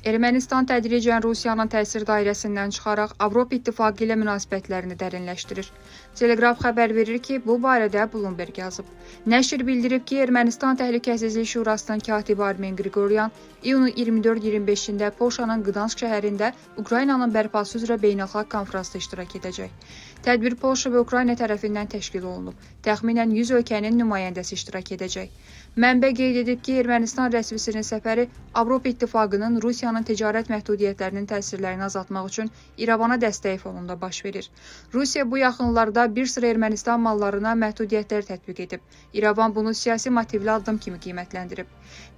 Ermənistan tədricən Rusiyanın təsir dairəsindən çıxaraq Avropa İttifaqı ilə münasibətlərini dərinləşdirir. Telegraf xəbər verir ki, bu barədə Bloomberg yazıb. Nəşr bildirib ki, Ermənistan Təhlükəsizlik Şurasının katibi Armen Qriqoryan iyunun 24-25-də Polşanın Qdansk şəhərində Ukraynanın bərpası üzrə beynəlxalq konfransda iştirak edəcək. Tədbir Polşa və Ukrayna tərəfindən təşkil olunub. Təxminən 100 ölkənin nümayəndəsi iştirak edəcək. Mənbə qeyd edib ki, Ermənistan rəsmisinin səfəri Avropa İttifaqının Rusiyanın ticarət məhdudiyyətlərinin təsirlərini azaltmaq üçün İrəvana dəstəyi fonunda baş verir. Rusiya bu yaxınlarda bir sıra Ermənistan mallarına məhdudiyyətlər tətbiq edib. İrəvan bunu siyasi motivli addım kimi qiymətləndirib.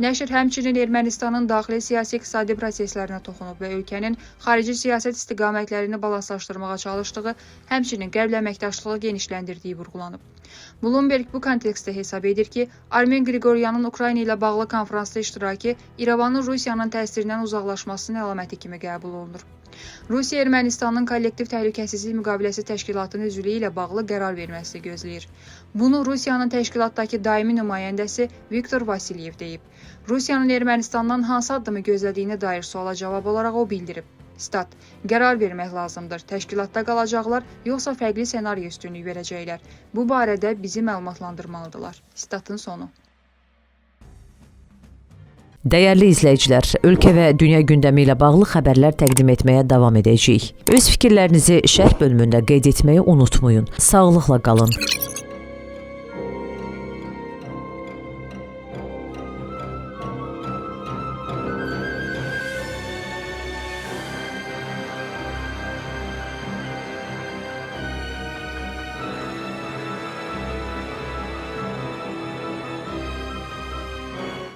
Nəşr həmçinin Ermənistanın daxili siyasi-iqtisadi proseslərinə toxunub və ölkənin xarici siyasət istiqamətlərini balanslaşdırmağa çalışdığı, həmçinin Qərblə əməkdaşlığı genişləndirdiyi vurğulanıb. Bloomberg bu kontekstdə hesab edir ki, Armen Qriqoryanın Ukrayna ilə bağlı konfransda iştirakı İrəvanın Rusiyanın təsirindən uzaqlaşmasının əlaməti kimi qəbul olunur. Rusiya Ermənistanın kollektiv təhlükəsizlik müqaviləsi təşkilatının üzvlüyü ilə bağlı qərar verməsini gözləyir. Bunu Rusiyanın təşkilatdakı daimi nümayəndəsi Viktor Vasilyev deyib. Rusiyanın Ermənistandan hansı addımı gözlədiyine dair suala cavab olaraq o bildirib. Stat: qərar vermək lazımdır. Təşkilatda qalacaqlar, yoxsa fərqli senaryo üstünlük verəcəklər. Bu barədə bizi məlumatlandırmalıdırlar. Statın sonu. Dəyərli izləyicilər, ölkə və dünya gündəmi ilə bağlı xəbərlər təqdim etməyə davam edəcəyik. Öz fikirlərinizi şərh bölümündə qeyd etməyi unutmayın. Sağlıqla qalın.